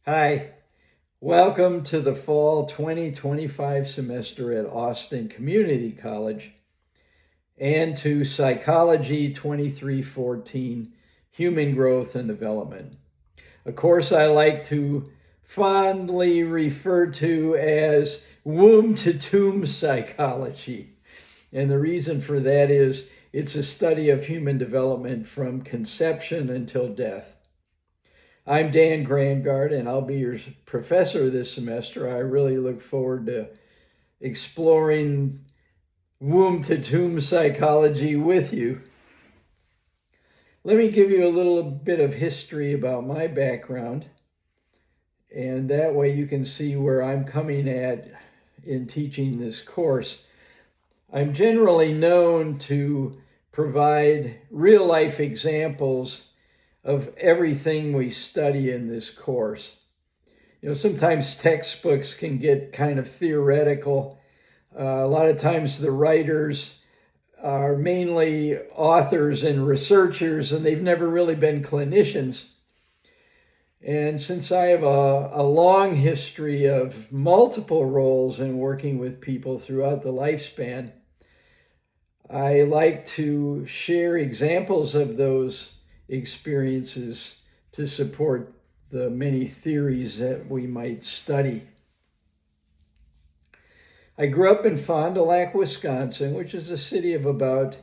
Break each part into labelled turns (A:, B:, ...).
A: Hi, welcome to the fall 2025 semester at Austin Community College and to Psychology 2314, Human Growth and Development, a course I like to fondly refer to as womb to tomb psychology. And the reason for that is it's a study of human development from conception until death. I'm Dan Grangard, and I'll be your professor this semester. I really look forward to exploring womb to tomb psychology with you. Let me give you a little bit of history about my background, and that way you can see where I'm coming at in teaching this course. I'm generally known to provide real-life examples of everything we study in this course. Sometimes textbooks can get kind of theoretical. A lot of times the writers are mainly authors and researchers, and they've never really been clinicians. And since I have a long history of multiple roles in working with people throughout the lifespan, I like to share examples of those experiences to support the many theories that we might study. I grew up in Fond du Lac, Wisconsin, which is a city of about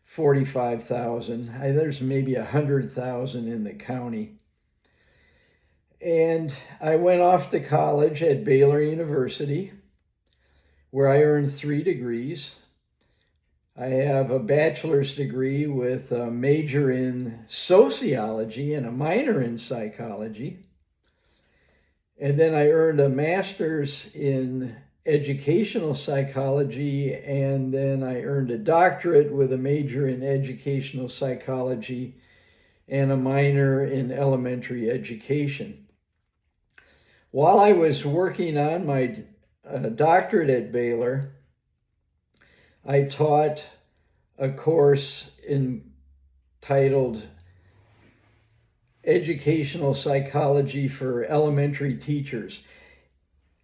A: 45,000. There's maybe 100,000 in the county. And I went off to college at Baylor University, where I earned 3 degrees. I have a bachelor's degree with a major in sociology and a minor in psychology. And then I earned a master's in educational psychology, and then I earned a doctorate with a major in educational psychology and a minor in elementary education. While I was working on my doctorate at Baylor, I taught a course entitled Educational Psychology for Elementary Teachers.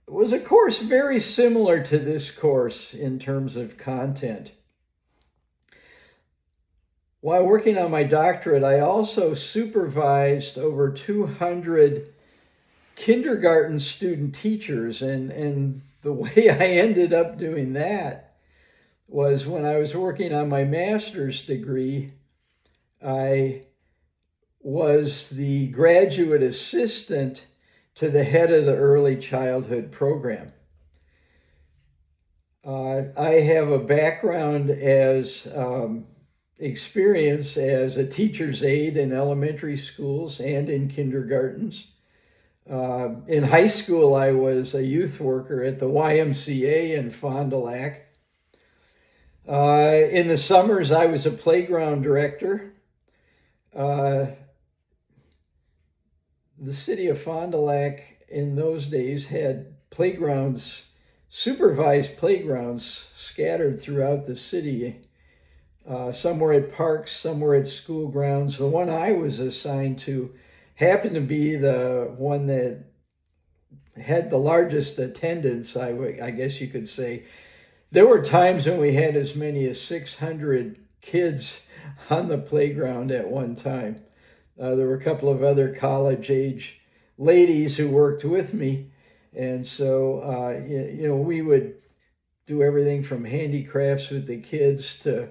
A: It was a course very similar to this course in terms of content. While working on my doctorate, I also supervised over 200 kindergarten student teachers, and the way I ended up doing that was when I was working on my master's degree, I was the graduate assistant to the head of the early childhood program. I have a background as experience as a teacher's aide in elementary schools and in kindergartens. In high school, I was a youth worker at the YMCA in Fond du Lac. In the summers, I was a playground director. The city of Fond du Lac in those days had playgrounds, supervised playgrounds scattered throughout the city. Some were at parks, some were at school grounds. The one I was assigned to happened to be the one that had the largest attendance, I guess you could say. There were times when we had as many as 600 kids on the playground at one time. There were a couple of other college-age ladies who worked with me, and so we would do everything from handicrafts with the kids to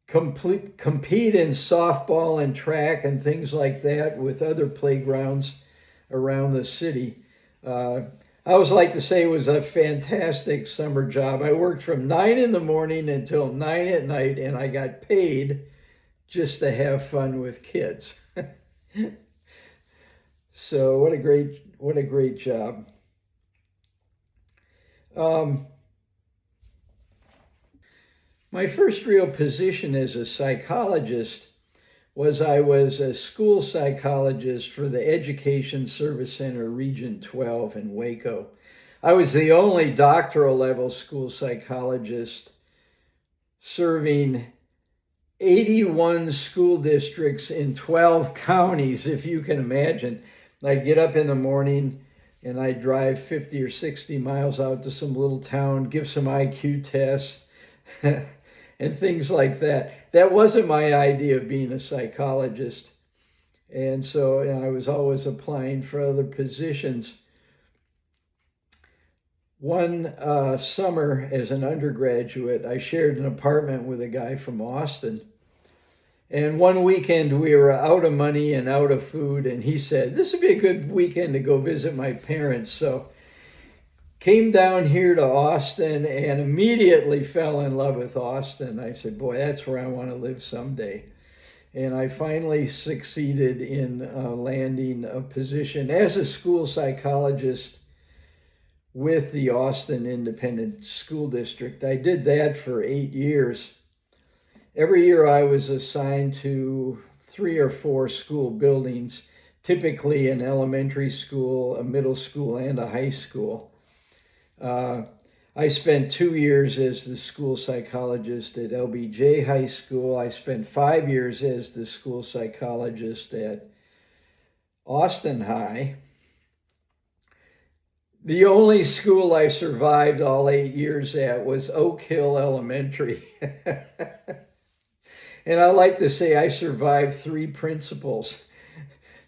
A: compete in softball and track and things like that with other playgrounds around the city. I always like to say it was a fantastic summer job. I worked from 9 in the morning until 9 at night, and I got paid just to have fun with kids. So what a great job. My first real position as a psychologist was I was a school psychologist for the Education Service Center Region 12 in Waco. I was the only doctoral level school psychologist serving 81 school districts in 12 counties, if you can imagine. I'd get up in the morning and I'd drive 50 or 60 miles out to some little town, give some IQ tests and things like that. That wasn't my idea of being a psychologist. And so I was always applying for other positions. One summer as an undergraduate, I shared an apartment with a guy from Austin. And one weekend we were out of money and out of food, and he said, this would be a good weekend to go visit my parents. So came down here to Austin and immediately fell in love with Austin. I said, boy, that's where I want to live someday. And I finally succeeded in landing a position as a school psychologist with the Austin Independent School District. I did that for 8 years. Every year I was assigned to 3 or 4 school buildings, typically an elementary school, a middle school, and a high school. I spent 2 years as the school psychologist at LBJ High School. I spent 5 years as the school psychologist at Austin High. The only school I survived all 8 years at was Oak Hill Elementary. And I like to say I survived 3 principals.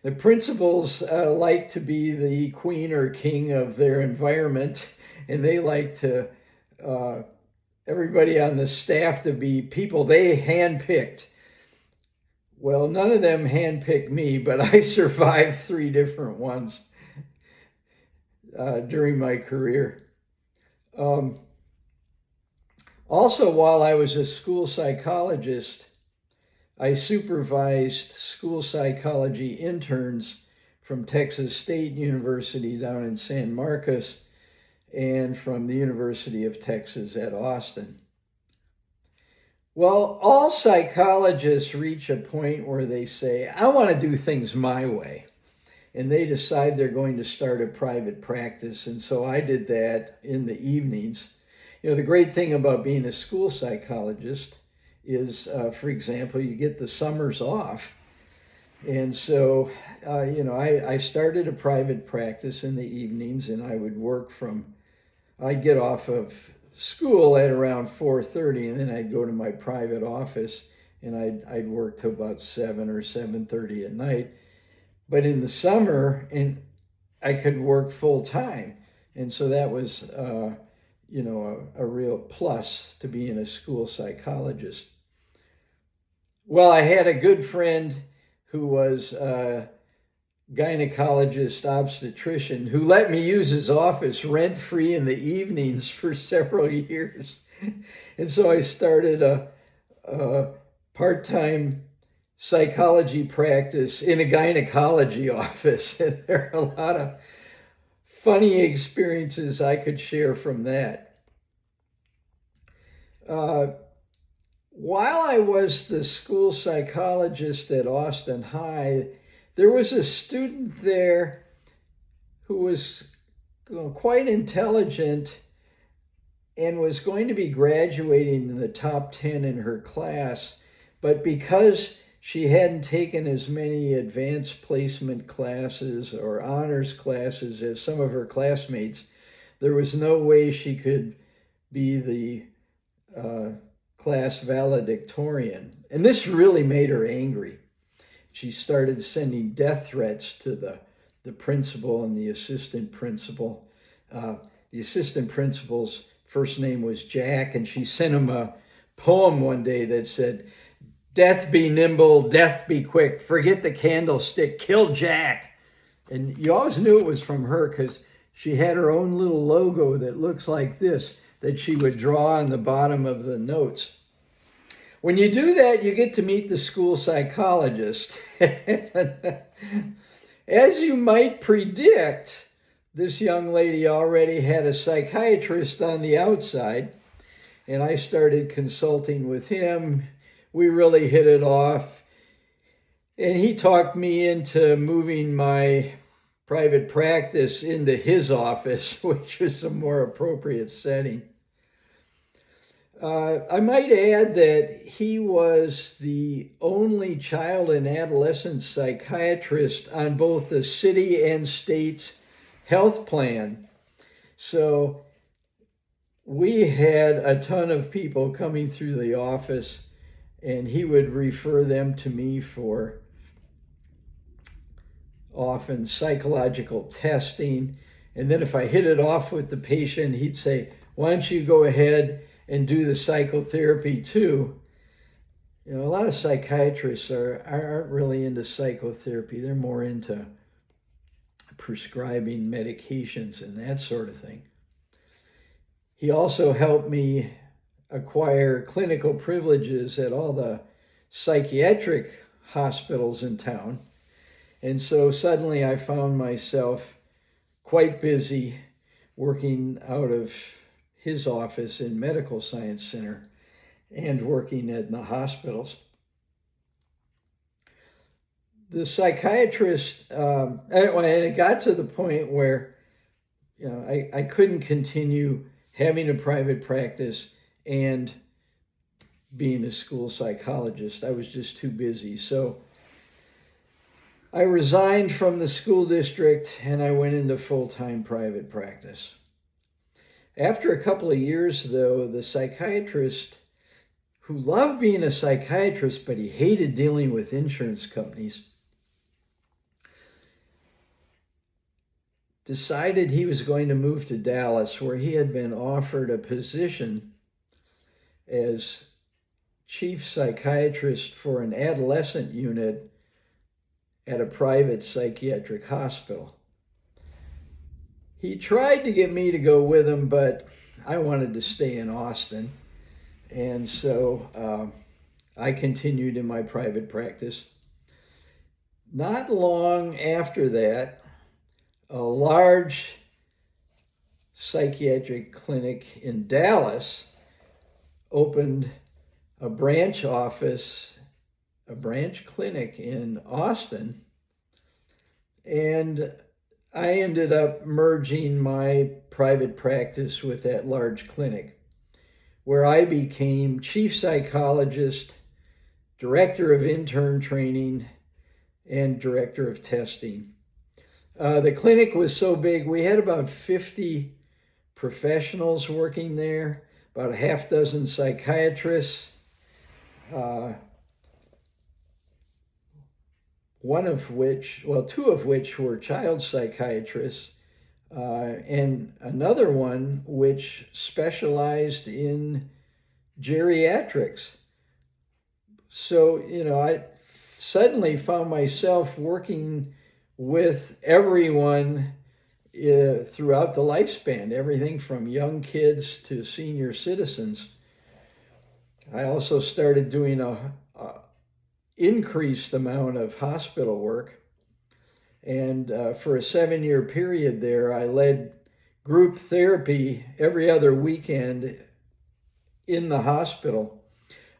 A: The principals like to be the queen or king of their environment, and they like to everybody on the staff to be people they handpicked. Well, none of them handpicked me, but I survived 3 different ones during my career. Also, while I was a school psychologist, I supervised school psychology interns from Texas State University down in San Marcos and from the University of Texas at Austin. Well, all psychologists reach a point where they say, I want to do things my way. And they decide they're going to start a private practice. And so I did that in the evenings. You know, the great thing about being a school psychologist is, for example, you get the summers off. And so, I started a private practice in the evenings, and I would work I'd get off of school at around 4:30, and then I'd go to my private office, and I'd work till about 7 or 7:30 at night. But in the summer, I could work full time. And so that was, a real plus to being a school psychologist. Well, I had a good friend who was a gynecologist obstetrician who let me use his office rent-free in the evenings for several years. And so I started a part-time psychology practice in a gynecology office. And there are a lot of funny experiences I could share from that. While I was the school psychologist at Austin High, there was a student there who was quite intelligent and was going to be graduating in the top 10 in her class, but because she hadn't taken as many advanced placement classes or honors classes as some of her classmates, there was no way she could be the class valedictorian. And this really made her angry. She started sending death threats to the principal and the assistant principal. The assistant principal's first name was Jack, and she sent him a poem one day that said, "Death be nimble, death be quick, forget the candlestick, kill Jack." And you always knew it was from her because she had her own little logo that looks like this that she would draw on the bottom of the notes. When you do that, you get to meet the school psychologist. As you might predict, this young lady already had a psychiatrist on the outside, and I started consulting with him. We really hit it off, and he talked me into moving my private practice into his office, which was a more appropriate setting. I might add that he was the only child and adolescent psychiatrist on both the city and state's health plan. So we had a ton of people coming through the office, and he would refer them to me for often psychological testing. And then if I hit it off with the patient, he'd say, why don't you go ahead and do the psychotherapy too? You know, a lot of psychiatrists aren't really into psychotherapy. They're more into prescribing medications and that sort of thing. He also helped me acquire clinical privileges at all the psychiatric hospitals in town. And so suddenly I found myself quite busy working out of his office in Medical Science Center and working in the hospitals. The psychiatrist, and it got to the point where, you know, I couldn't continue having a private practice and being a school psychologist. I was just too busy. So I resigned from the school district and I went into full-time private practice. After a couple of years, though, the psychiatrist, who loved being a psychiatrist, but he hated dealing with insurance companies, decided he was going to move to Dallas, where he had been offered a position as chief psychiatrist for an adolescent unit at a private psychiatric hospital. He tried to get me to go with him, but I wanted to stay in Austin. And so I continued in my private practice. Not long after that, a large psychiatric clinic in Dallas opened a branch office, a branch clinic in Austin, and I ended up merging my private practice with that large clinic, where I became chief psychologist, director of intern training, and director of testing. The clinic was so big, we had about 50 professionals working there, about a half dozen psychiatrists, two of which were child psychiatrists, and another one which specialized in geriatrics. So, you know, I suddenly found myself working with everyone throughout the lifespan, everything from young kids to senior citizens. I also started doing a increased amount of hospital work. And for a 7-year period there, I led group therapy every other weekend in the hospital.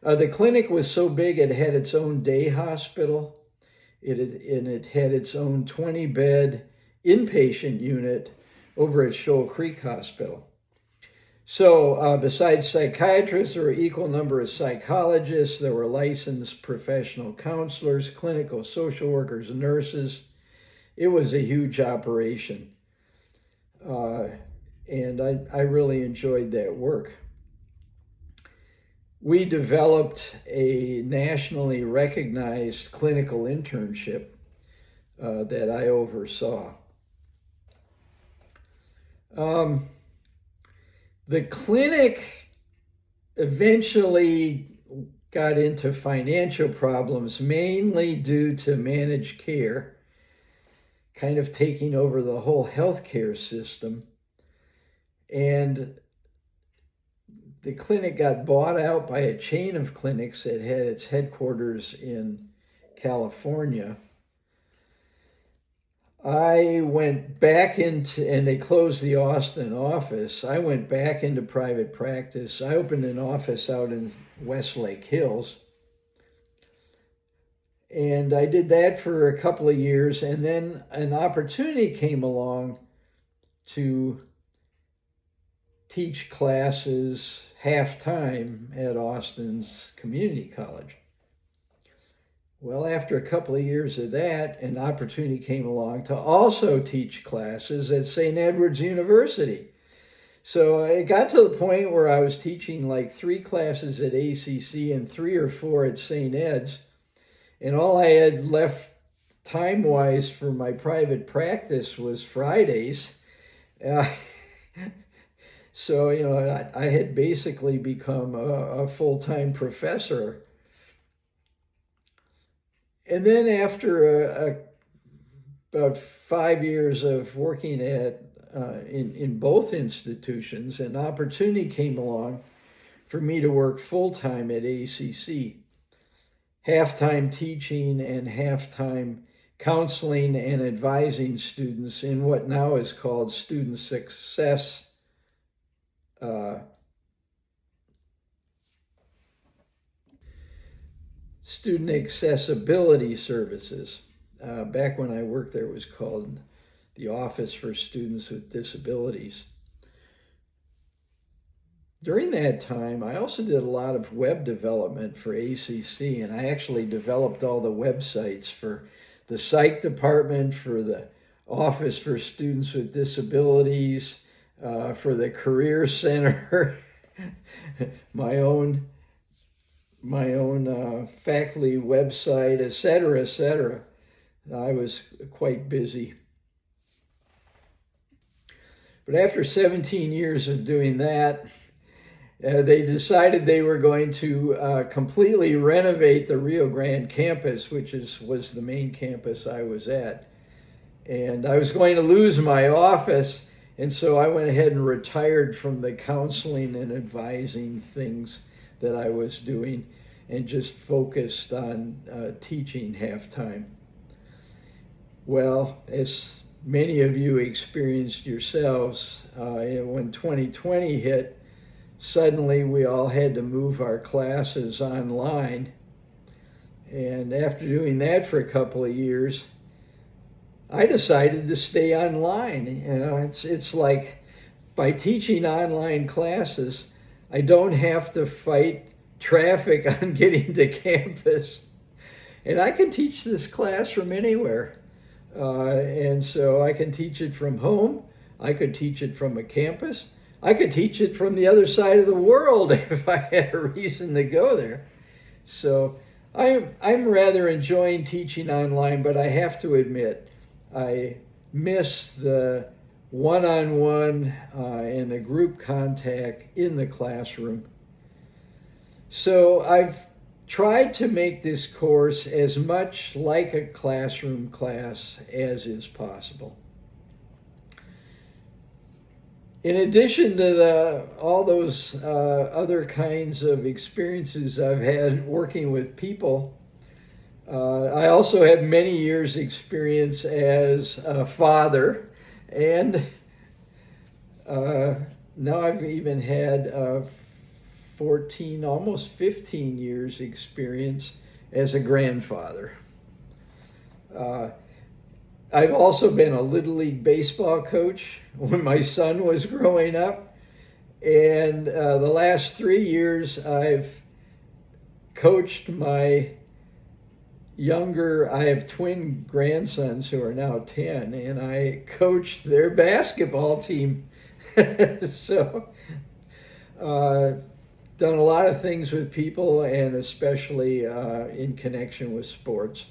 A: The clinic was so big, it had its own day hospital. It had its own 20-bed inpatient unit over at Shoal Creek Hospital. So besides psychiatrists, there were an equal number of psychologists. There were licensed professional counselors, clinical social workers, nurses. It was a huge operation. And I really enjoyed that work. We developed a nationally recognized clinical internship that I oversaw. The clinic eventually got into financial problems, mainly due to managed care kind of taking over the whole healthcare system. And the clinic got bought out by a chain of clinics that had its headquarters in California. I went back into, and they closed the Austin office. I went back into private practice. I opened an office out in Westlake Hills. And I did that for a couple of years. And then an opportunity came along to teach classes half-time at Austin's community college. Well, after a couple of years of that, an opportunity came along to also teach classes at St. Edward's University. So it got to the point where I was teaching like 3 classes at ACC and 3 or 4 at St. Ed's. And all I had left time-wise for my private practice was Fridays. So, I had basically become a full-time professor. And then after about 5 years of working in both institutions, an opportunity came along for me to work full-time at ACC, half-time teaching and half-time counseling and advising students in what now is called student success student accessibility services. Back when I worked there, it was called the Office for Students with Disabilities. During that time, I also did a lot of web development for ACC, and I actually developed all the websites for the PSYCH department, for the Office for Students with Disabilities, for the Career Center, my own faculty website, etc., etc. I was quite busy. But after 17 years of doing that, they decided they were going to completely renovate the Rio Grande campus, which was the main campus I was at. And I was going to lose my office, and so I went ahead and retired from the counseling and advising things that I was doing and just focused on teaching half-time. Well, as many of you experienced yourselves, when 2020 hit, suddenly we all had to move our classes online. And after doing that for a couple of years, I decided to stay online. It's like by teaching online classes, I don't have to fight traffic on getting to campus. And I can teach this class from anywhere. And so I can teach it from home. I could teach it from a campus. I could teach it from the other side of the world if I had a reason to go there. So I'm rather enjoying teaching online, but I have to admit, I miss the one-on-one and the group contact in the classroom. So I've tried to make this course as much like a classroom class as is possible. In addition to all those other kinds of experiences I've had working with people, I also have many years' experience as a father, and now I've even had 14, almost 15 years' experience as a grandfather. I've also been a Little League baseball coach when my son was growing up. And the last 3 years, I've coached my I have twin grandsons who are now 10, and I coached their basketball team. So, done a lot of things with people, and especially in connection with sports.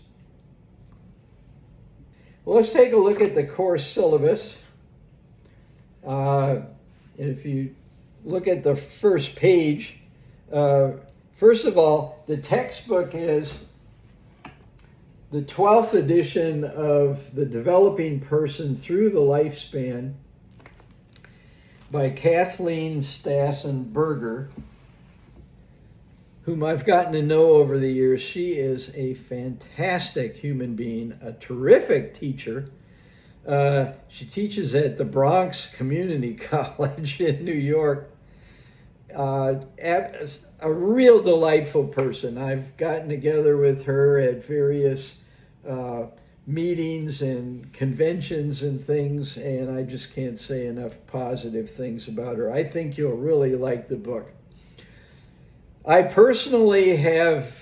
A: Well, let's take a look at the course syllabus. And if you look at the first page, first of all, the textbook is the 12th edition of The Developing Person Through the Lifespan by Kathleen Stassen-Berger, whom I've gotten to know over the years. She is a fantastic human being, a terrific teacher. She teaches at the Bronx Community College in New York. A real delightful person. I've gotten together with her at various meetings and conventions and things, and I just can't say enough positive things about her. I think you'll really like the book. I personally have,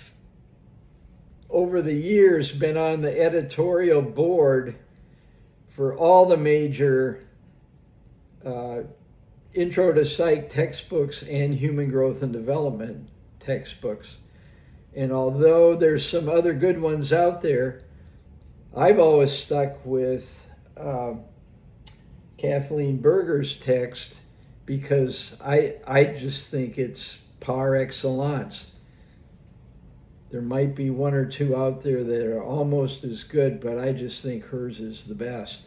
A: over the years, been on the editorial board for all the major Intro to Psych textbooks and Human Growth and Development textbooks. And although there's some other good ones out there, I've always stuck with Kathleen Berger's text because I just think it's par excellence. There might be one or two out there that are almost as good, but I just think hers is the best.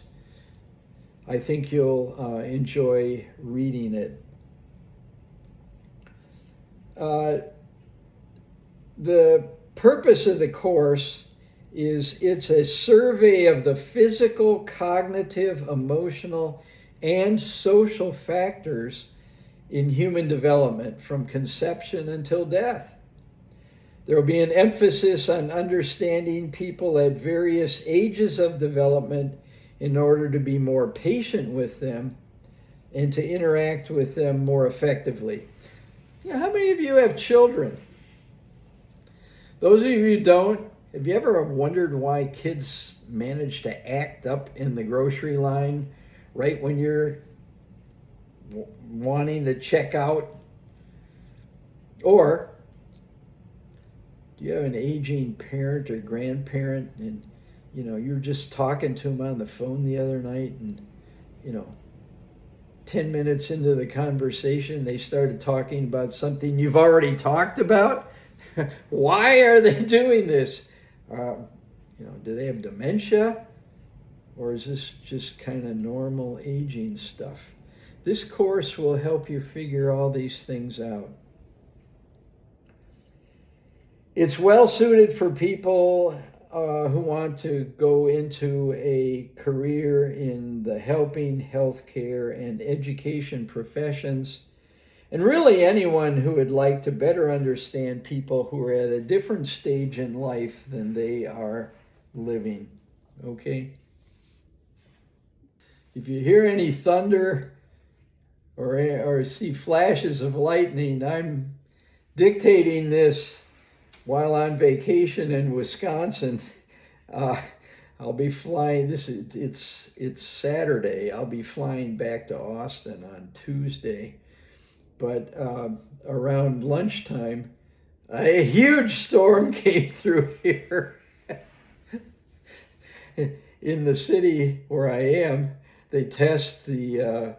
A: I think you'll enjoy reading it. The purpose of the course is it's a survey of the physical, cognitive, emotional, and social factors in human development from conception until death. There will be an emphasis on understanding people at various ages of development in order to be more patient with them and to interact with them more effectively. You know, how many of you have children? Those of you who don't, have you ever wondered why kids manage to act up in the grocery line right when you're wanting to check out? Or do you have an aging parent or grandparent and you're just talking to them on the phone the other night and 10 minutes into the conversation they started talking about something you've already talked about? Why are they doing this? Do they have dementia? Or is this just kind of normal aging stuff? This course will help you figure all these things out. It's well suited for people who want to go into a career in the helping, healthcare, and education professions, and really anyone who would like to better understand people who are at a different stage in life than they are living. Okay? If you hear any thunder or see flashes of lightning, I'm dictating this while on vacation in Wisconsin. I'll be flying. It's Saturday. I'll be flying back to Austin on Tuesday. But around lunchtime, a huge storm came through here. In the city where I am, they test the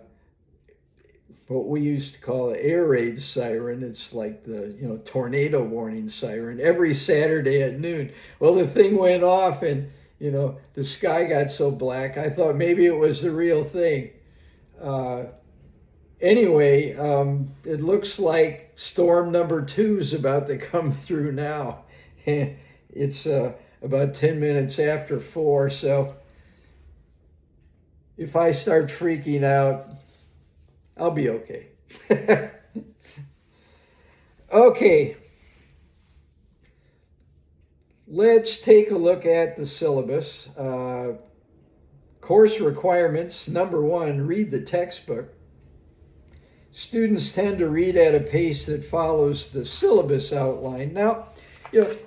A: what we used to call the air raid siren. It's like the tornado warning siren every Saturday at noon. Well, the thing went off, and the sky got so black. I thought maybe it was the real thing. Anyway, it looks like storm number 2 is about to come through now. It's about 10 minutes after 4, so if I start freaking out, I'll be okay. Okay, let's take a look at the syllabus. Course requirements. Number 1, read the textbook. Students tend to read at a pace that follows the syllabus outline. Now,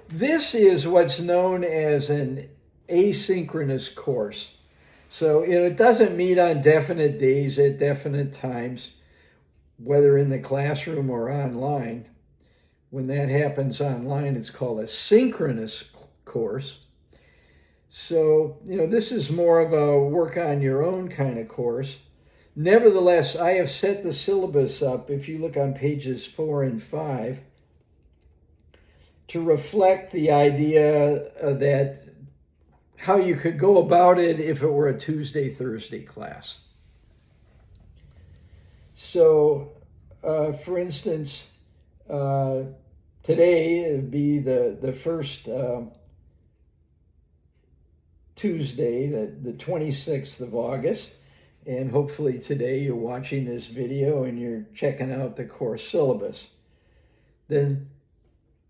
A: this is what's known as an asynchronous course. So, it doesn't meet on definite days at definite times, whether in the classroom or online. When that happens online, it's called a synchronous course. So, this is more of a work on your own kind of course. Nevertheless, I have set the syllabus up, if you look on pages 4 and 5, to reflect the idea that how you could go about it if it were a Tuesday, Thursday class. So, for instance, today would be the first Tuesday, the 26th of August. And hopefully today you're watching this video and you're checking out the course syllabus. Then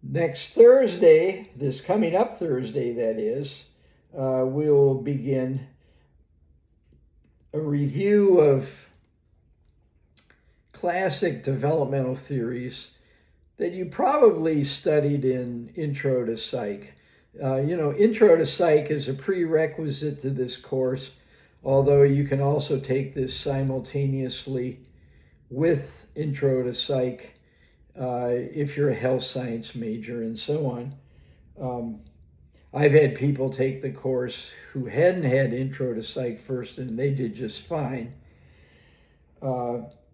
A: next Thursday, this coming up Thursday that is, we'll begin a review of classic developmental theories that you probably studied in Intro to Psych. Intro to Psych is a prerequisite to this course, although you can also take this simultaneously with Intro to Psych if you're a health science major and so on. I've had people take the course who hadn't had Intro to Psych first, and they did just fine.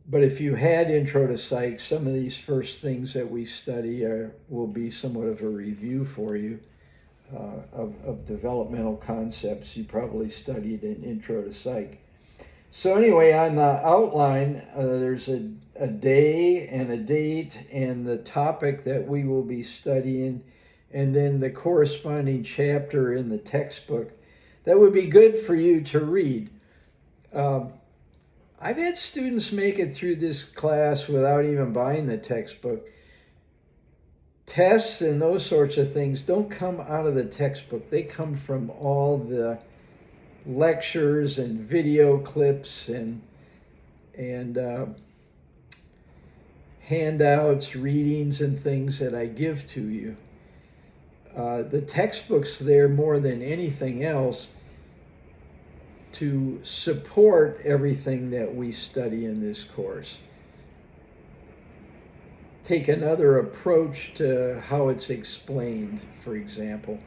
A: But if you had Intro to Psych, some of these first things that we study will be somewhat of a review for you of developmental concepts you probably studied in Intro to Psych. So anyway, on the outline, there's a day and a date and the topic that we will be studying, and then the corresponding chapter in the textbook that would be good for you to read. I've had students make it through this class without even buying the textbook. Tests and those sorts of things don't come out of the textbook. They come from all the lectures and video clips and handouts, readings, and things that I give to you. The textbook's there more than anything else to support everything that we study in this course. Take another approach to how it's explained, for example.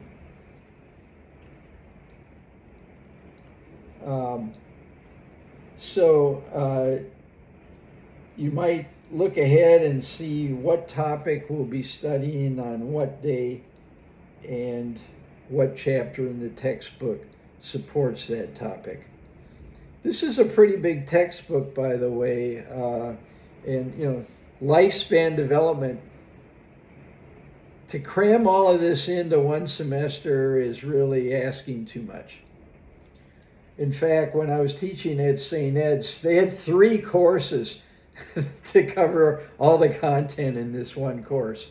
A: You might look ahead and see what topic we'll be studying on what day and what chapter in the textbook supports that topic. This is a pretty big textbook, by the way, and lifespan development. To cram all of this into one semester is really asking too much. In fact, when I was teaching at St. Ed's, they had 3 courses to cover all the content in this one course.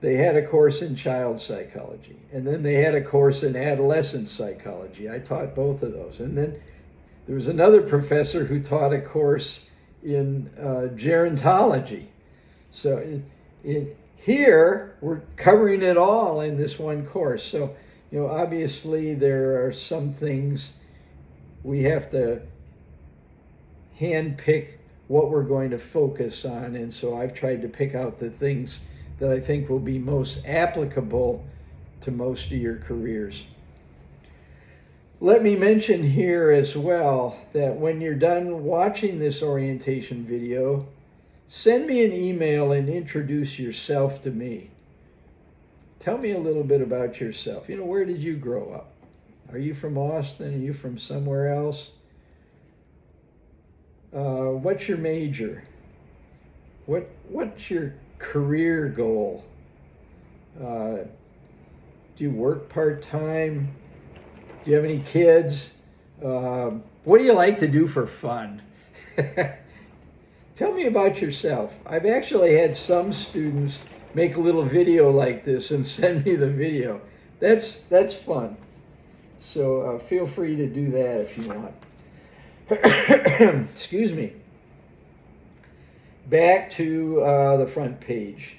A: They had a course in child psychology, and then they had a course in adolescent psychology. I taught both of those. And then there was another professor who taught a course in gerontology. So here, we're covering it all in this one course. So, obviously there are some things we have to handpick what we're going to focus on. And so I've tried to pick out the things that I think will be most applicable to most of your careers. Let me mention here as well that when you're done watching this orientation video, send me an email and introduce yourself to me. Tell me a little bit about yourself. Where did you grow up? Are you from Austin? Are you from somewhere else? What's your major? What's your career goal? Do you work part-time? Do you have any kids? What do you like to do for fun? Tell me about yourself. I've actually had some students make a little video like this and send me the video. That's fun. So feel free to do that if you want. Excuse me. Back to the front page.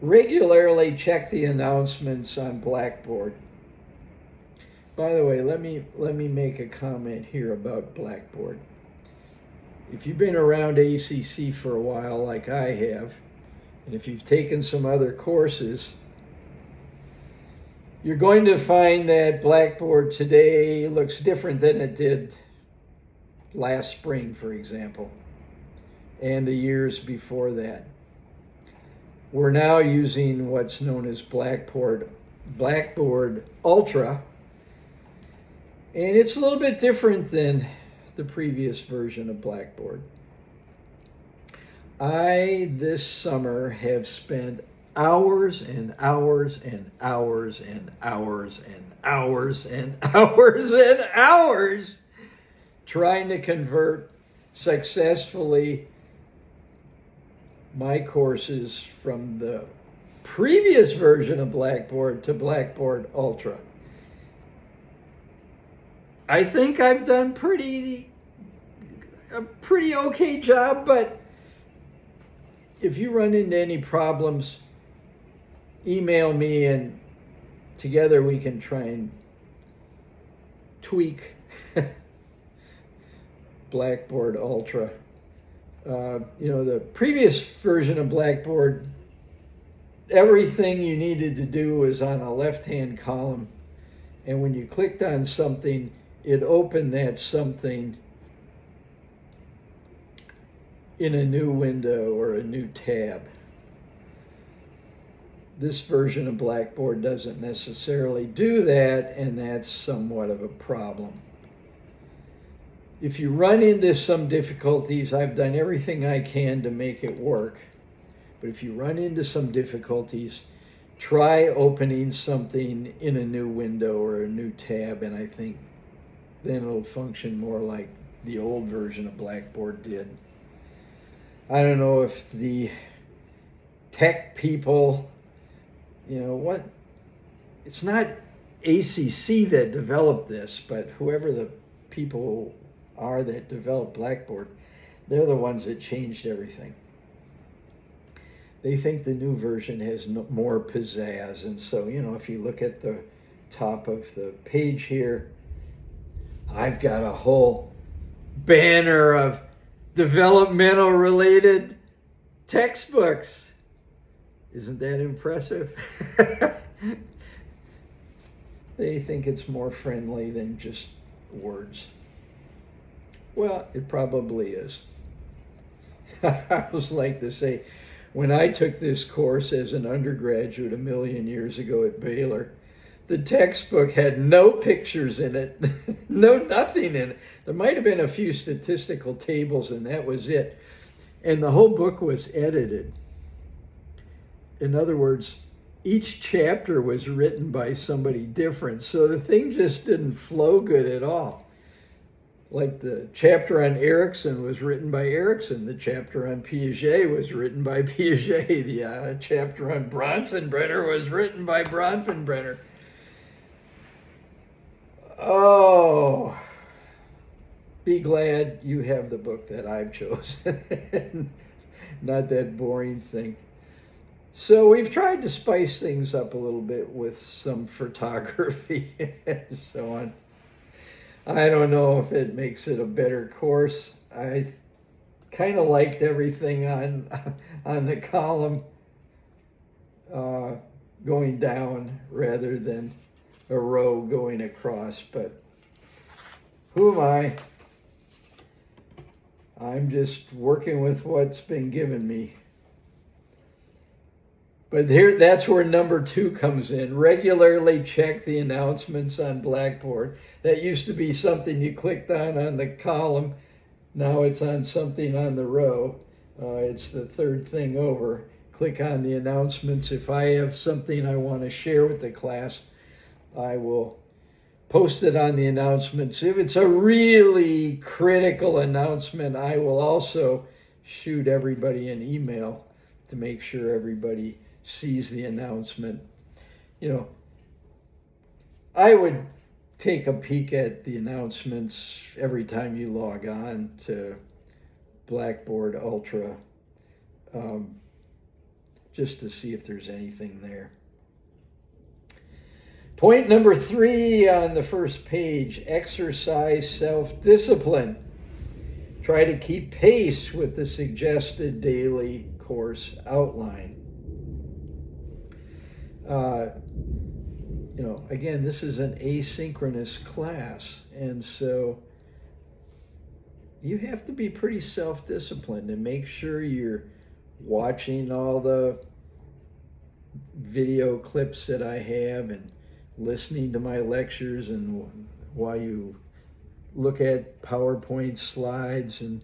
A: Regularly check the announcements on Blackboard. By the way, let me make a comment here about Blackboard. If you've been around ACC for a while like I have, and if you've taken some other courses, you're going to find that Blackboard today looks different than it did last spring, for example, and the years before that. We're now using what's known as Blackboard Ultra, and it's a little bit different than the previous version of Blackboard. I, this summer, have spent hours and hours and hours and hours and hours and hours and hours trying to convert successfully my courses from the previous version of Blackboard to Blackboard Ultra. I think I've done a pretty okay job, but if you run into any problems, email me and together we can try and tweak Blackboard Ultra. The previous version of Blackboard, everything you needed to do was on a left-hand column, and when you clicked on something, it opened that something in a new window or a new tab. This version of Blackboard doesn't necessarily do that, and that's somewhat of a problem. If you run into some difficulties, I've done everything I can to make it work. But if you run into some difficulties, try opening something in a new window or a new tab, and I think then it'll function more like the old version of Blackboard did. I don't know if the tech people, it's not ACC that developed this, but whoever the people are that developed Blackboard, they're the ones that changed everything. They think the new version has more pizzazz, and so, if you look at the top of the page here, I've got a whole banner of developmental related textbooks. Isn't that impressive? They think it's more friendly than just words. Well, it probably is. I always like to say, when I took this course as an undergraduate a million years ago at Baylor, the textbook had no pictures in it, nothing in it. There might have been a few statistical tables, and that was it. And the whole book was edited. In other words, each chapter was written by somebody different, so the thing just didn't flow good at all. Like the chapter on Erickson was written by Erickson. The chapter on Piaget was written by Piaget. The chapter on Bronfenbrenner was written by Bronfenbrenner. Oh, be glad you have the book that I've chosen. Not that boring thing. So we've tried to spice things up a little bit with some photography and so on. I don't know if it makes it a better course. I kind of liked everything on the column going down rather than a row going across, but who am I? I'm just working with what's been given me. But here, that's where number 2 comes in. Regularly check the announcements on Blackboard. That used to be something you clicked on the column. Now it's on something on the row. It's the third thing over. Click on the announcements. If I have something I want to share with the class, I will post it on the announcements. If it's a really critical announcement, I will also shoot everybody an email to make sure everybody sees the announcement. I would take a peek at the announcements every time you log on to Blackboard Ultra, just to see if there's anything there. Point number 3 on the first page, exercise self-discipline. Try to keep pace with the suggested daily course outline. Again, this is an asynchronous class, and so you have to be pretty self-disciplined and make sure you're watching all the video clips that I have and listening to my lectures, and while you look at PowerPoint slides, and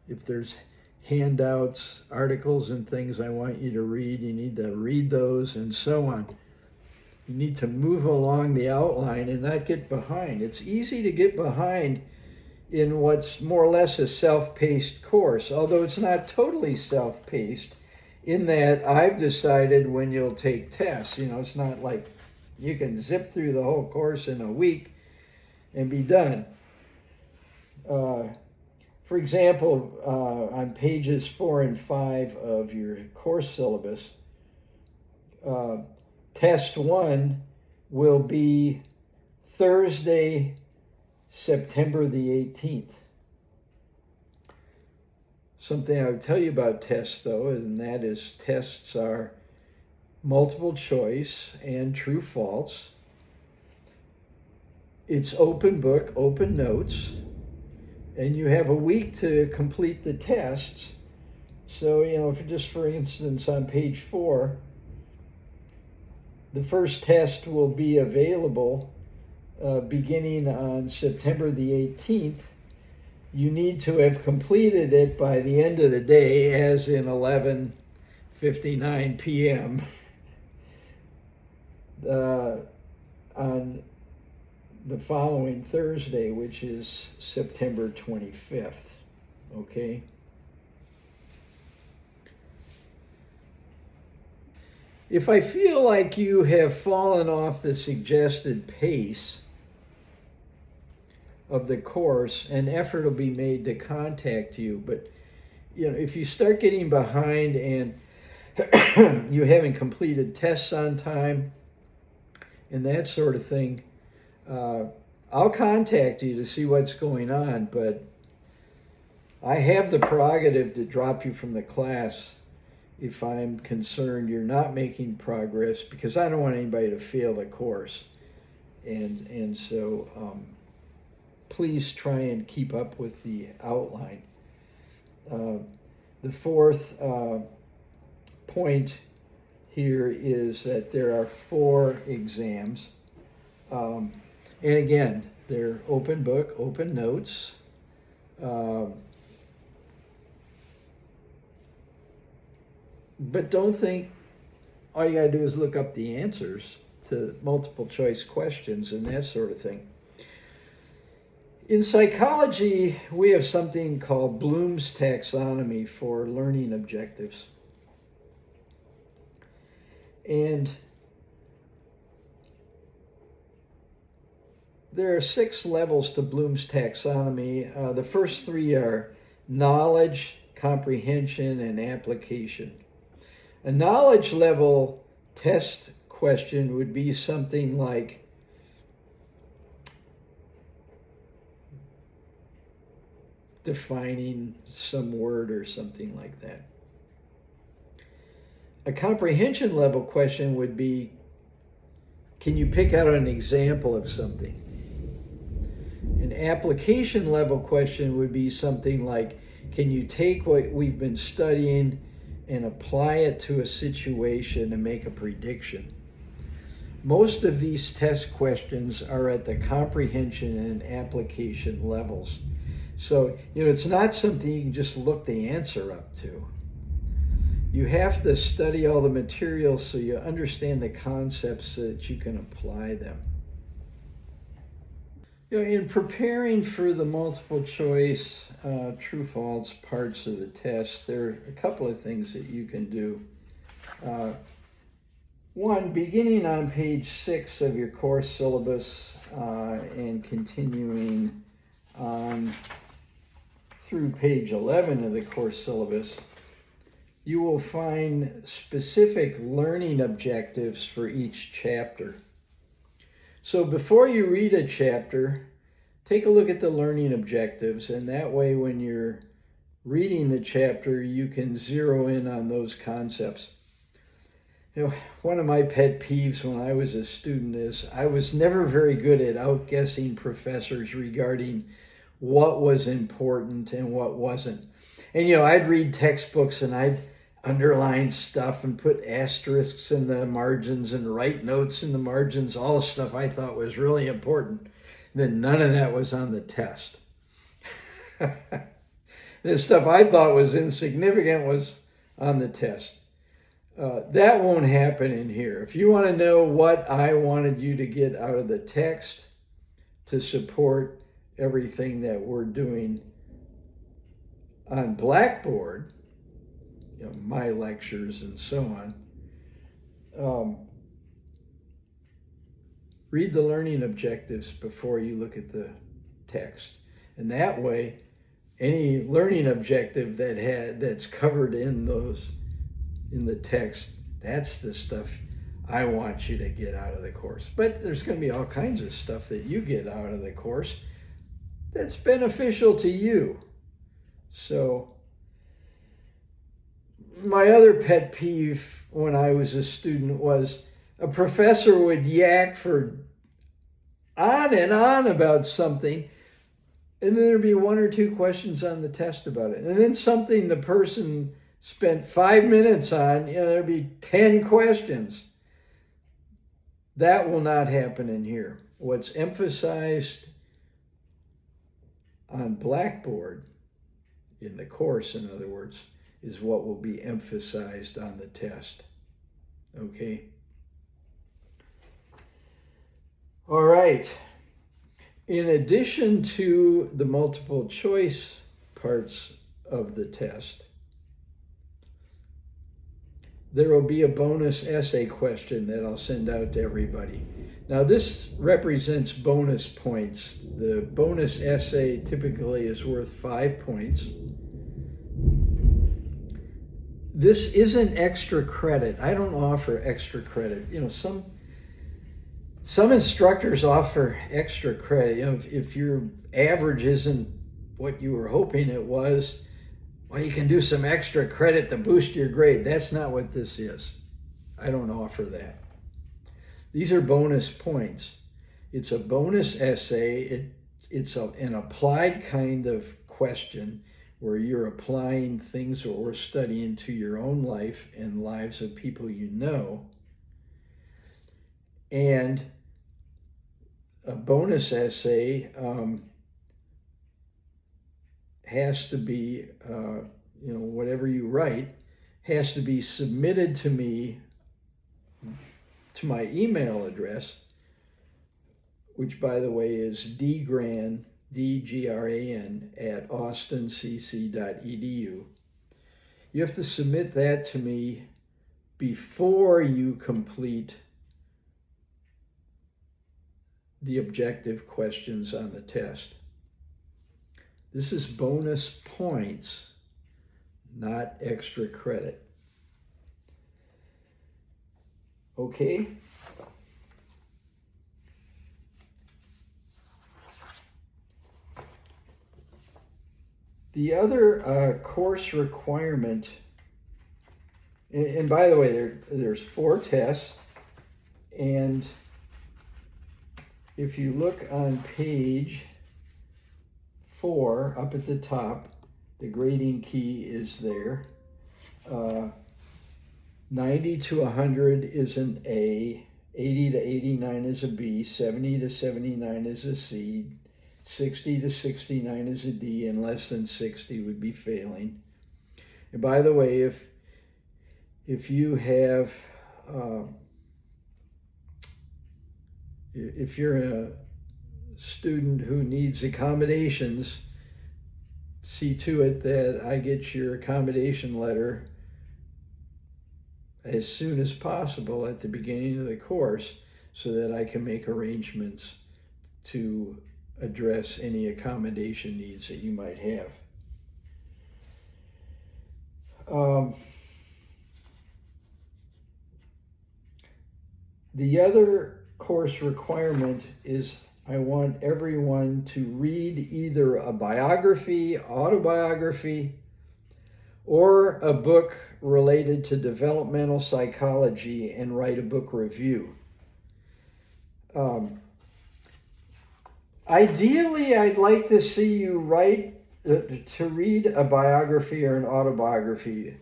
A: if there's handouts, articles, and things I want you to read, you need to read those, and so on. You need to move along the outline and not get behind. It's easy to get behind in what's more or less a self-paced course, although it's not totally self-paced. in that I've decided when you'll take tests. You know, it's not like you can zip through the whole course in a week and be done. For example, on pages 4 and 5 of your course syllabus, test 1 will be Thursday, September the 18th. Something I would tell you about tests, though, and that is tests are multiple choice and true false. It's open book, open notes, and you have a week to complete the tests. So, you know, if just for instance on page 4, the first test will be available beginning on September the 18th. You need to have completed it by the end of the day, as in 11:59 p.m. On the following Thursday, which is September 25th. Okay? If I feel like you have fallen off the suggested pace of the course, an effort will be made to contact you. But you know, if you start getting behind and you haven't completed tests on time and that sort of thing, I'll contact you to see what's going on. But I have the prerogative to drop you from the class if I'm concerned you're not making progress, because I don't want anybody to fail the course. And so please try and keep up with the outline. The fourth point here is that there are 4 exams. And again, they're open book, open notes. But don't think all you gotta do is look up the answers to multiple choice questions and that sort of thing. In psychology, we have something called Bloom's taxonomy for learning objectives. And there are 6 levels to Bloom's taxonomy. The first 3 are knowledge, comprehension, and application. A knowledge level test question would be something like, defining some word or something like that. A comprehension level question would be, can you pick out an example of something? An application level question would be something like, can you take what we've been studying and apply it to a situation and make a prediction? Most of these test questions are at the comprehension and application levels. So, you know, it's not something you can just look the answer up to. You have to study all the materials so you understand the concepts so that you can apply them. You know, in preparing for the multiple choice true-false parts of the test, there are a couple of things that you can do. One, beginning on page 6 of your course syllabus and continuing on through page 11 of the course syllabus, you will find specific learning objectives for each chapter. So before you read a chapter, take a look at the learning objectives, and that way when you're reading the chapter, you can zero in on those concepts. You know, one of my pet peeves when I was a student is I was never very good at outguessing professors regarding what was important and what wasn't. And, you know, I'd read textbooks and I'd underline stuff and put asterisks in the margins and write notes in the margins, all the stuff I thought was really important. Then none of that was on the test. The stuff I thought was insignificant was on the test. That won't happen in here. If you want to know what I wanted you to get out of the text to support everything that we're doing on Blackboard, my lectures and so on. Read the learning objectives before you look at the text. And that way, any learning objective that's covered in the text, that's the stuff I want you to get out of the course. But there's going to be all kinds of stuff that you get out of the course that's beneficial to you. So my other pet peeve when I was a student was a professor would yak for on and on about something, and then there'd be 1 or 2 questions on the test about it. And then something the person spent 5 minutes on, there'd be 10 questions. That will not happen in here. What's emphasized on Blackboard, in the course, in other words, is what will be emphasized on the test. Okay? All right. In addition to the multiple choice parts of the test, there will be a bonus essay question that I'll send out to everybody. Now, this represents bonus points. The bonus essay typically is worth 5 points. This isn't extra credit. I don't offer extra credit. Some instructors offer extra credit. If your average isn't what you were hoping it was, well, you can do some extra credit to boost your grade. That's not what this is. I don't offer that. These are bonus points. It's a bonus essay. It's an applied kind of question where you're applying things that we're studying to your own life and lives of people you know. And a bonus essay has to be, whatever you write, has to be submitted to me, to my email address, which, by the way, is dgran, D-G-R-A-N, at austincc.edu. You have to submit that to me before you complete the objective questions on the test. This is bonus points, not extra credit. Okay? The other course requirement, and by the way, there's 4 tests, and if you look on page 4, up at the top, the grading key is there. 90 to 100 is an A, 80 to 89 is a B, 70 to 79 is a C, 60 to 69 is a D, and less than 60 would be failing. And by the way, if you have, if you're a student who needs accommodations, see to it that I get your accommodation letter as soon as possible at the beginning of the course so that I can make arrangements to address any accommodation needs that you might have. The other course requirement is I want everyone to read either a biography, autobiography, or a book related to developmental psychology and write a book review. Ideally, I'd like to see you to read a biography or an autobiography,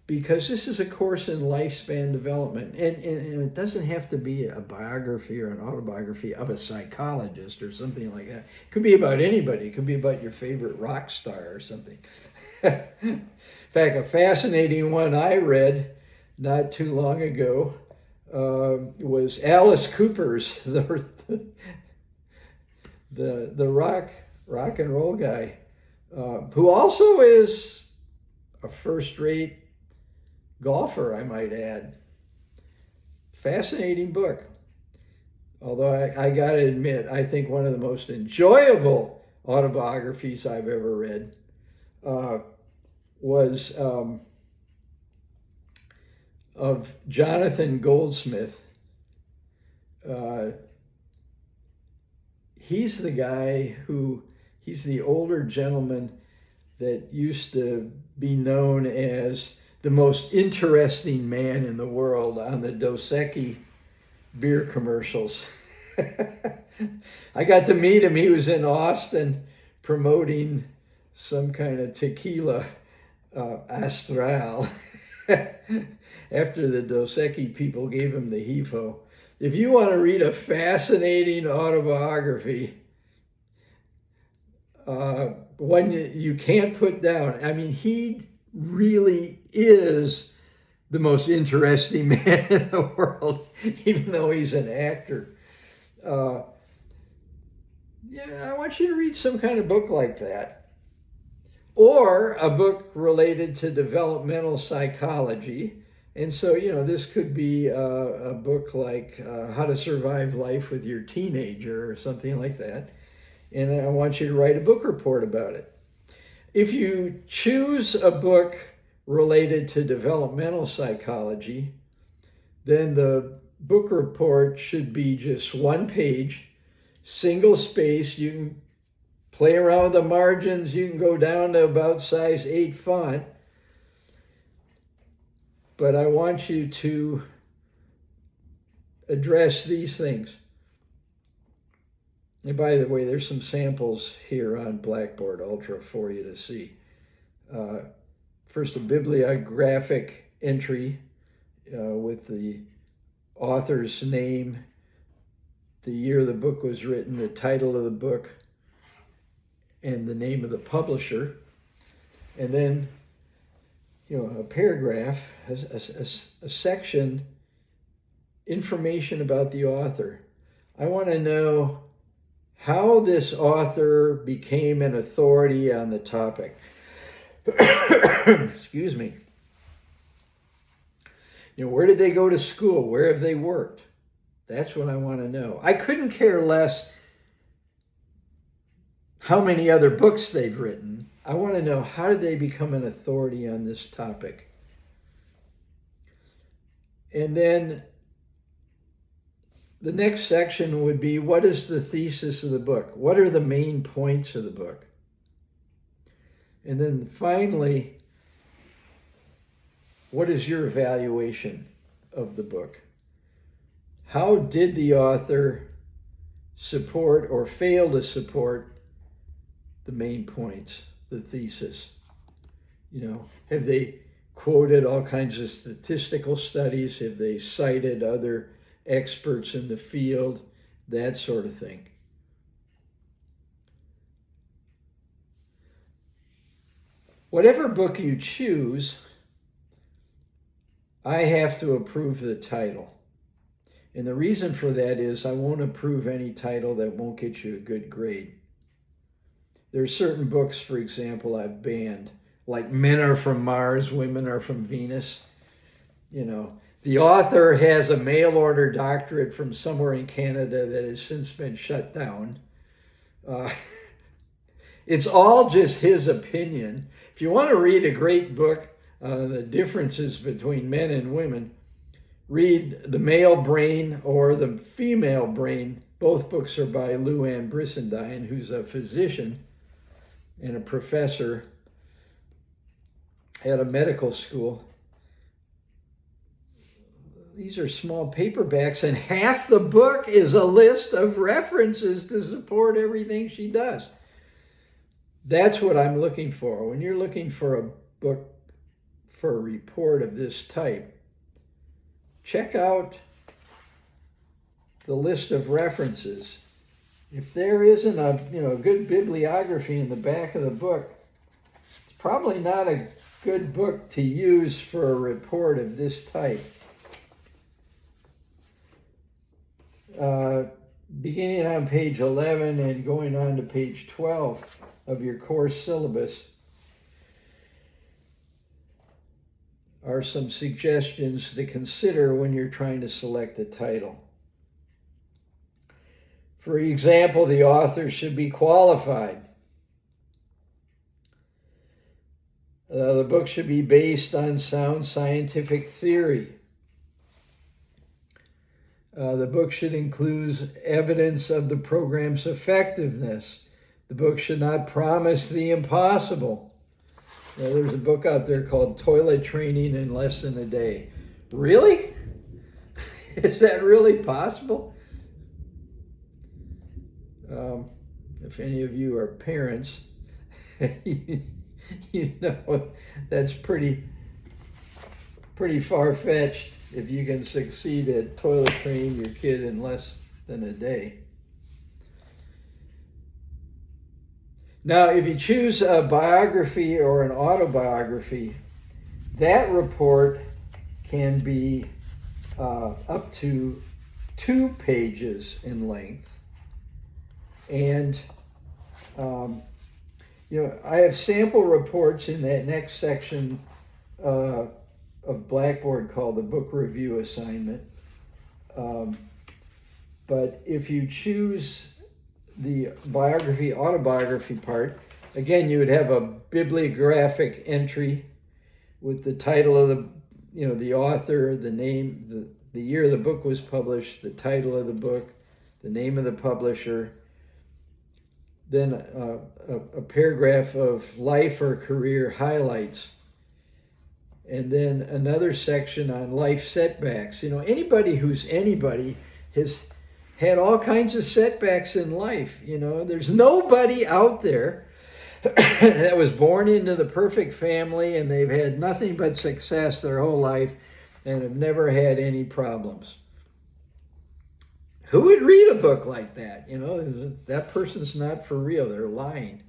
A: because this is a course in lifespan development. And it doesn't have to be a biography or an autobiography of a psychologist or something like that. It could be about anybody. It could be about your favorite rock star or something. In fact, a fascinating one I read not too long ago was Alice Cooper's, the rock and roll guy, who also is a first-rate golfer, I might add. Fascinating book. Although I got to admit, I think one of the most enjoyable autobiographies I've ever read was of Jonathan Goldsmith. He's the guy he's the older gentleman that used to be known as the most interesting man in the world on the Dos Equis beer commercials. I got to meet him. He was in Austin promoting some kind of tequila, Astral, after the Dos Equis people gave him the HEFO. If you want to read a fascinating autobiography, one you can't put down. I mean, he really is the most interesting man in the world, even though he's an actor. Yeah, I want you to read some kind of book like that. Or a book related to developmental psychology. And so, this could be a book like How to Survive Life with Your Teenager or something like that. And I want you to write a book report about it. If you choose a book related to developmental psychology, then the book report should be just one page, single space. You can play around with the margins. You can go down to about size 8 font. But I want you to address these things. And by the way, there's some samples here on Blackboard Ultra for you to see. First, a bibliographic entry with the author's name, the year the book was written, the title of the book, and the name of the publisher. And then, a paragraph, a section, information about the author. I want to know how this author became an authority on the topic. Excuse me. Where did they go to school? Where have they worked? That's what I want to know. I couldn't care less how many other books they've written. I want to know, how did they become an authority on this topic? And then the next section would be, what is the thesis of the book? What are the main points of the book? And then finally, what is your evaluation of the book? How did the author support or fail to support the main points, the thesis? Have they quoted all kinds of statistical studies? Have they cited other experts in the field? That sort of thing. Whatever book you choose, I have to approve the title. And the reason for that is I won't approve any title that won't get you a good grade. There are certain books, for example, I've banned, like Men Are From Mars, Women Are From Venus. The author has a mail-order doctorate from somewhere in Canada that has since been shut down. It's all just his opinion. If you want to read a great book, the differences between men and women, read The Male Brain or The Female Brain. Both books are by Lou Ann Brisendine, who's a physician and a professor at a medical school. These are small paperbacks, and half the book is a list of references to support everything she does. That's what I'm looking for. When you're looking for a book, for a report of this type, check out the list of references. If there isn't a good bibliography in the back of the book, it's probably not a good book to use for a report of this type. Beginning on page 11 and going on to page 12 of your course syllabus, are some suggestions to consider when you're trying to select a title. For example, the author should be qualified. The book should be based on sound scientific theory. The book should include evidence of the program's effectiveness. The book should not promise the impossible. There's a book out there called Toilet Training in Less Than a Day. Really? Is that really possible? If any of you are parents, you know that's pretty far-fetched if you can succeed at toilet training your kid in less than a day. Now, if you choose a biography or an autobiography, that report can be up to 2 pages in length. And, I have sample reports in that next section of Blackboard called the book review assignment. But if you choose the biography, autobiography part, again, you would have a bibliographic entry with the title of the author, the name, the year the book was published, the title of the book, the name of the publisher, then a paragraph of life or career highlights, and then another section on life setbacks. Anybody who's anybody has had all kinds of setbacks in life. There's nobody out there that was born into the perfect family and they've had nothing but success their whole life and have never had any problems. Who would read a book like that? That person's not for real. They're lying.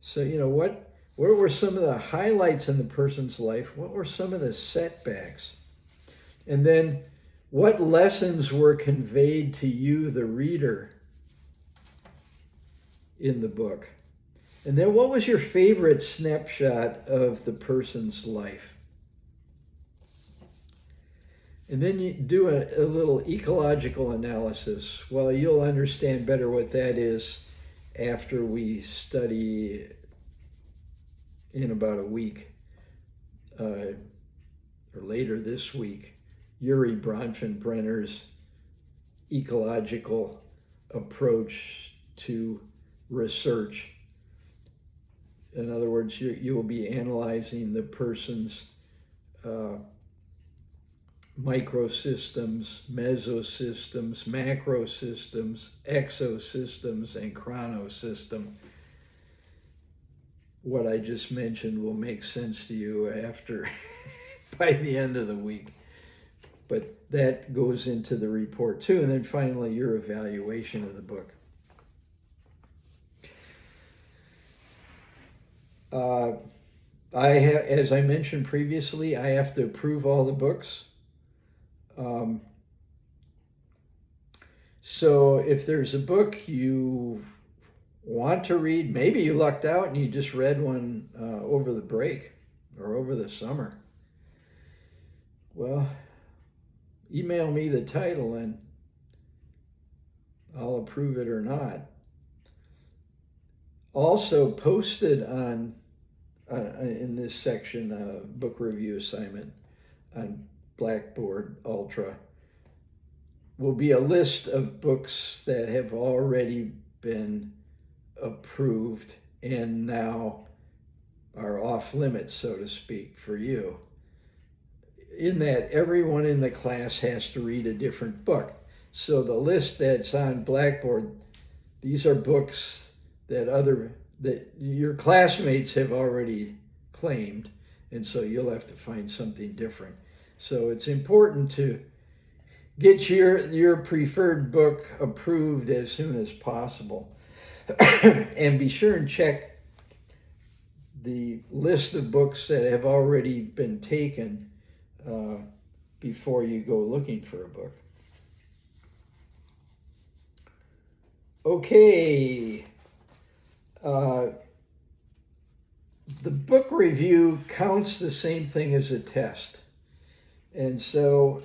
A: So, what were some of the highlights in the person's life? What were some of the setbacks? And then what lessons were conveyed to you, the reader, in the book? And then what was your favorite snapshot of the person's life? And then you do a little ecological analysis. Well, you'll understand better what that is after we study in about a week, or later this week, Urie Bronfenbrenner's ecological approach to research. In other words, you will be analyzing the person's microsystems, mesosystems, macrosystems, exosystems, and chronosystem. What I just mentioned will make sense to you after, by the end of the week. But that goes into the report too. And then finally, your evaluation of the book. As I mentioned previously, I have to approve all the books. So if there's a book you want to read, maybe you lucked out and you just read one over the break or over the summer. Well, email me the title and I'll approve it or not. Also posted on in this section, book review assignment on Blackboard Ultra, will be a list of books that have already been approved and now are off limits, so to speak, for you. In that, everyone in the class has to read a different book. So the list that's on Blackboard, these are books that your classmates have already claimed, and so you'll have to find something different. So it's important to get your preferred book approved as soon as possible. And be sure and check the list of books that have already been taken before you go looking for a book. Okay. The book review counts the same thing as a test. And so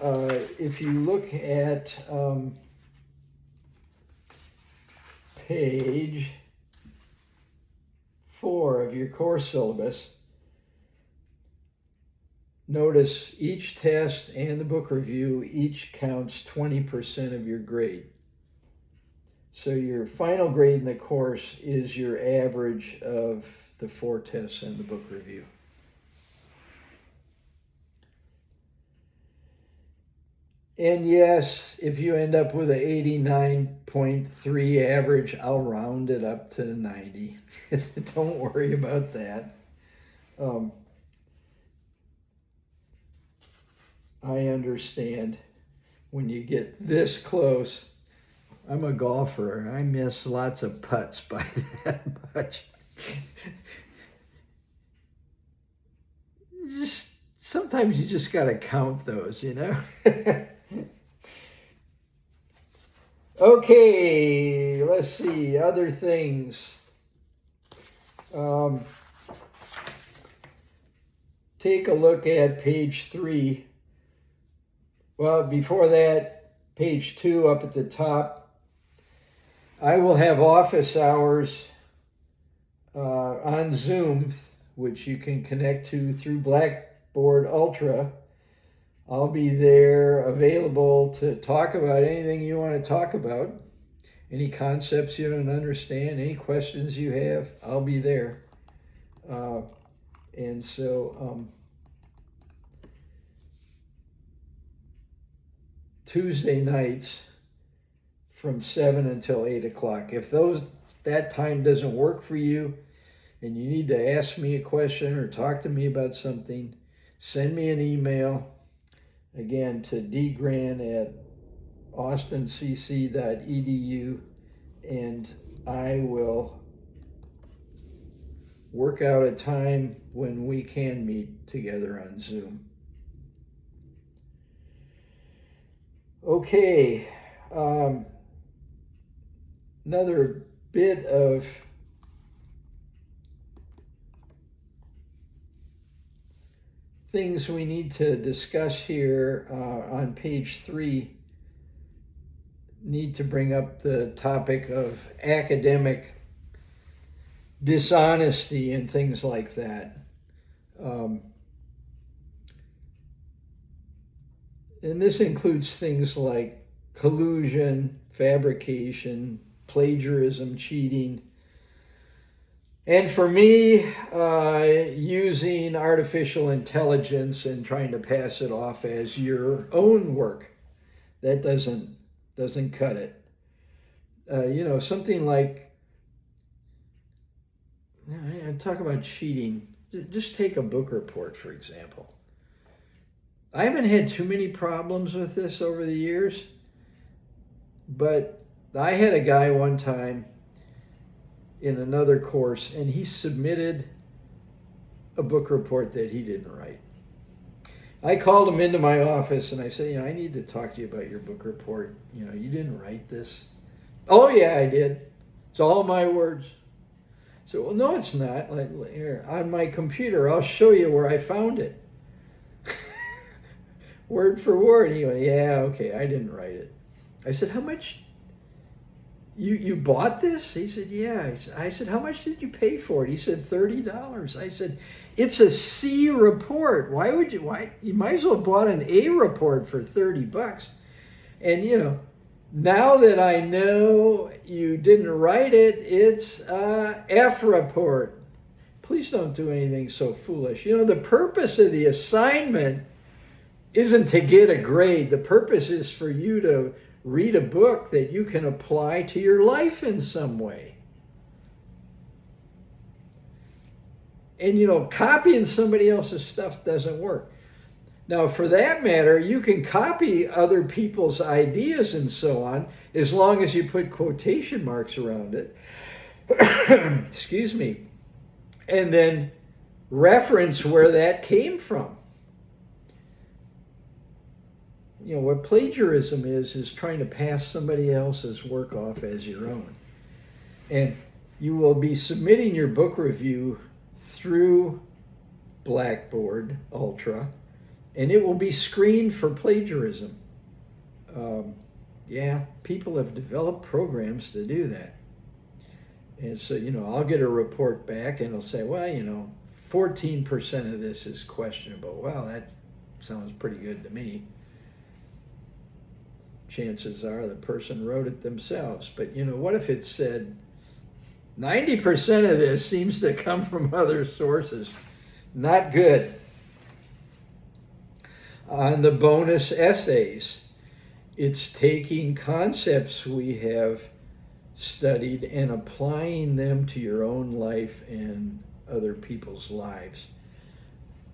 A: if you look at page 4 of your course syllabus, notice each test and the book review each counts 20% of your grade. So your final grade in the course is your average of the 4 tests and the book review. And yes, if you end up with an 89.3 average, I'll round it up to 90. Don't worry about that. I understand when you get this close. I'm a golfer. I miss lots of putts by that much. Sometimes you just got to count those, you know? Okay, let's see, other things. Take a look at page 3. Well, before that, page 2 up at the top. I will have office hours on Zoom, which you can connect to through Blackboard Ultra. I'll be there available to talk about anything you want to talk about. Any concepts you don't understand, any questions you have, I'll be there. And so Tuesday nights from 7 until 8 o'clock. If that time doesn't work for you and you need to ask me a question or talk to me about something, send me an email. Again, to dgran@austincc.edu, and I will work out a time when we can meet together on Zoom. Okay, another bit of things we need to discuss here on page 3. Need to bring up the topic of academic dishonesty and things like that. And this includes things like collusion, fabrication, plagiarism, cheating. And for me, using artificial intelligence and trying to pass it off as your own work, that doesn't cut it. Something like, talk about cheating. Just take a book report, for example. I haven't had too many problems with this over the years, but I had a guy one time in another course, and he submitted a book report that he didn't write. I called him into my office and I said, I need to talk to you about your book report. You didn't write this. Oh yeah, I did. It's all my words. So, well, no, it's not. Here, on my computer, I'll show you where I found it. Word for word. He went, yeah, okay, I didn't write it. I said, how much? You bought this? He said, yeah. I said, how much did you pay for it? He said, $30. I said, it's a C report. Why? You might as well have bought an A report for $30. And, now that I know you didn't write it, it's a F report. Please don't do anything so foolish. The purpose of the assignment isn't to get a grade. The purpose is for you to read a book that you can apply to your life in some way. And, copying somebody else's stuff doesn't work. Now, for that matter, you can copy other people's ideas and so on, as long as you put quotation marks around it. Excuse me. And then reference where that came from. What plagiarism is trying to pass somebody else's work off as your own. And you will be submitting your book review through Blackboard Ultra, and it will be screened for plagiarism. Yeah, people have developed programs to do that. And so, I'll get a report back and it'll say, well, 14% of this is questionable. Well, that sounds pretty good to me. Chances are the person wrote it themselves. But, what if it said 90% of this seems to come from other sources? Not good. On the bonus essays, it's taking concepts we have studied and applying them to your own life and other people's lives.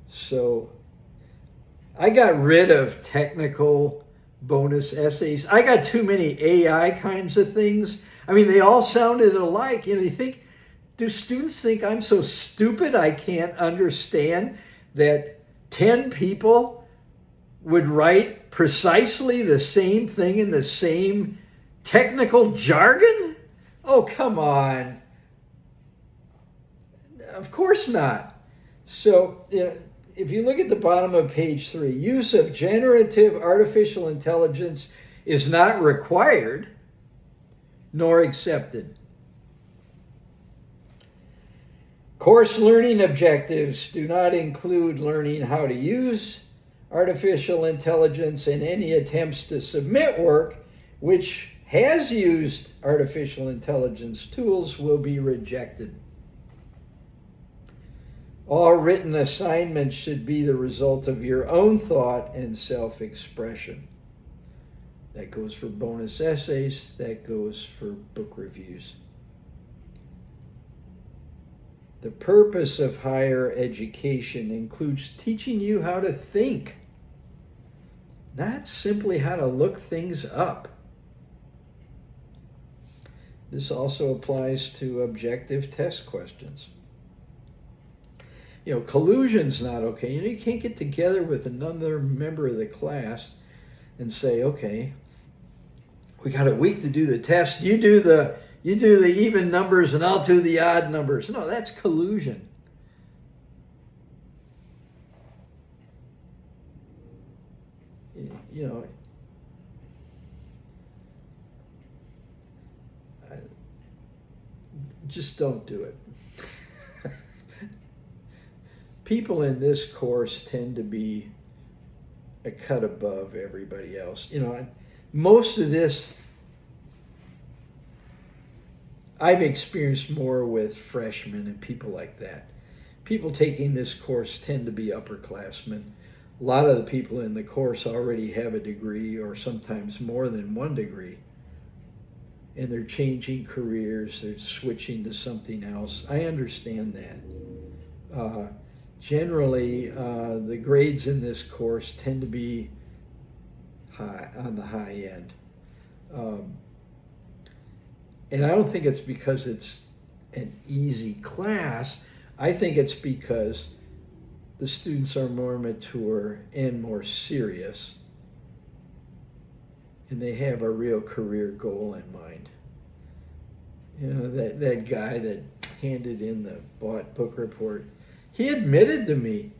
A: So I got rid of technical bonus essays. I got too many AI kinds of things. I mean, they all sounded alike. You think, do students think I'm so stupid I can't understand that 10 people would write precisely the same thing in the same technical jargon? Oh, come on. Of course not. So, if you look at the bottom of page 3, use of generative artificial intelligence is not required nor accepted. Course learning objectives do not include learning how to use artificial intelligence, and any attempts to submit work which has used artificial intelligence tools will be rejected. All written assignments should be the result of your own thought and self-expression. That goes for bonus essays, that goes for book reviews. The purpose of higher education includes teaching you how to think, not simply how to look things up. This also applies to objective test questions. Collusion's not okay. You can't get together with another member of the class and say, okay, we got a week to do the test. You do the even numbers and I'll do the odd numbers. No, that's collusion. Just don't do it. People in this course tend to be a cut above everybody else. Most of this I've experienced more with freshmen and people like that. People taking this course tend to be upperclassmen. A lot of the people in the course already have a degree or sometimes more than one degree. And they're changing careers, they're switching to something else. I understand that. Generally, the grades in this course tend to be high, on the high end. And I don't think it's because it's an easy class. I think it's because the students are more mature and more serious, and they have a real career goal in mind. That guy that handed in the bought book report, he admitted to me,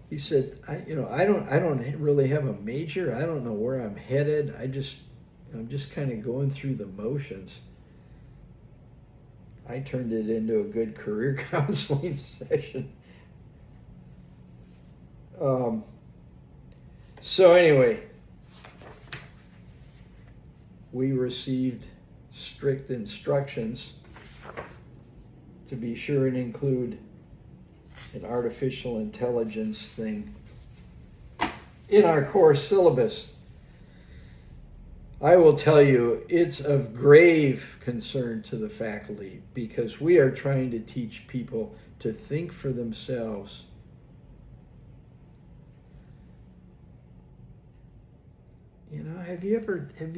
A: he said, I don't really have a major. I don't know where I'm headed. I'm just kind of going through the motions. I turned it into a good career counseling session. So anyway, we received strict instructions to be sure and include an artificial intelligence thing in our course syllabus. I will tell you, it's of grave concern to the faculty because we are trying to teach people to think for themselves. Have you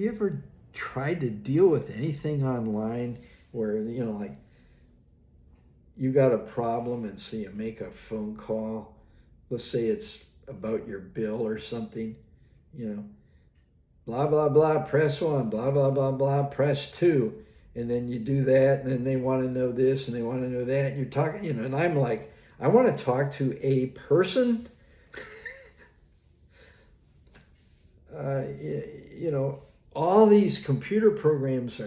A: ever tried to deal with anything online where, like you got a problem and so you make a phone call, let's say it's about your bill or something, blah, blah, blah, press 1, blah, blah, blah, blah, press 2. And then you do that, and then they want to know this, and they want to know that. And you're talking, and I'm like, I want to talk to a person. You know, all these computer programs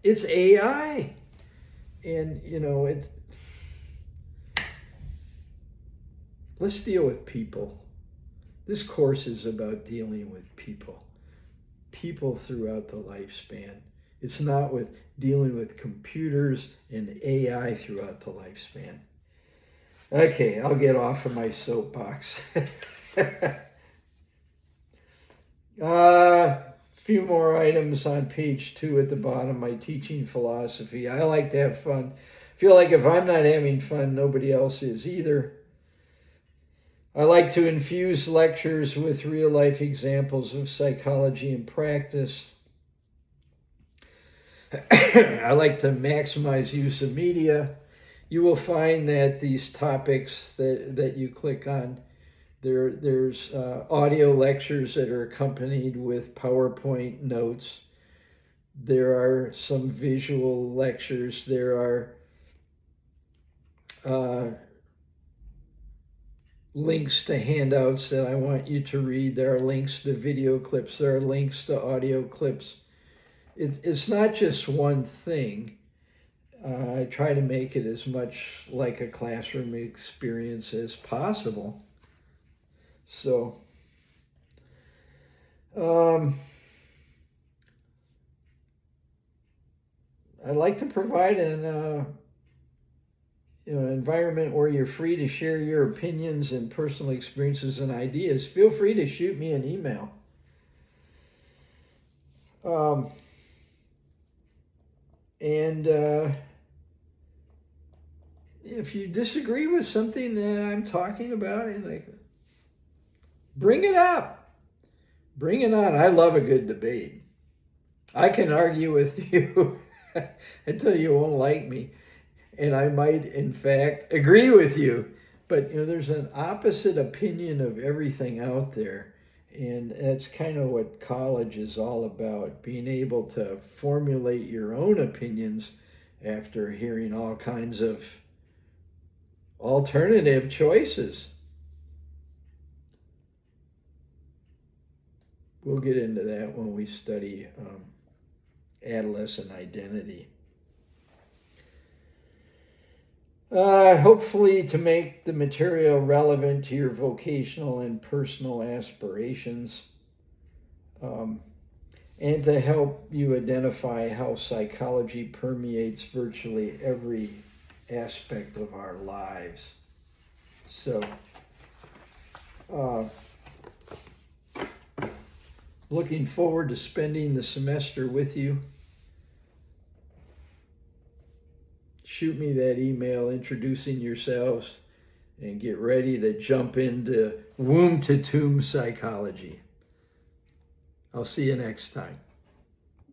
A: it's AI. And, you know, let's deal with people. This course is about dealing with people throughout the lifespan. It's not with dealing with computers and AI throughout the lifespan. Okay, I'll get off of my soapbox. Few more items on page 2 at the bottom, my teaching philosophy. I like to have fun. Feel like if I'm not having fun, nobody else is either. I like to infuse lectures with real-life examples of psychology in practice. I like to maximize use of media. You will find that these topics that you click on, there's audio lectures that are accompanied with PowerPoint notes. There are some visual lectures. There are links to handouts that I want you to read. There are links to video clips. There are links to audio clips. It's not just one thing. I try to make it as much like a classroom experience as possible. So, I like to provide an environment where you're free to share your opinions and personal experiences and ideas. Feel free to shoot me an email. If you disagree with something that I'm talking about, bring it up. Bring it on. I love a good debate. I can argue with you until you won't like me. And I might, in fact, agree with you. But, there's an opposite opinion of everything out there. And that's kind of what college is all about, being able to formulate your own opinions after hearing all kinds of alternative choices. We'll get into that when we study adolescent identity. Hopefully to make the material relevant to your vocational and personal aspirations, and to help you identify how psychology permeates virtually every aspect of our lives. So, looking forward to spending the semester with you. Shoot me that email introducing yourselves and get ready to jump into womb to tomb psychology. I'll see you next time.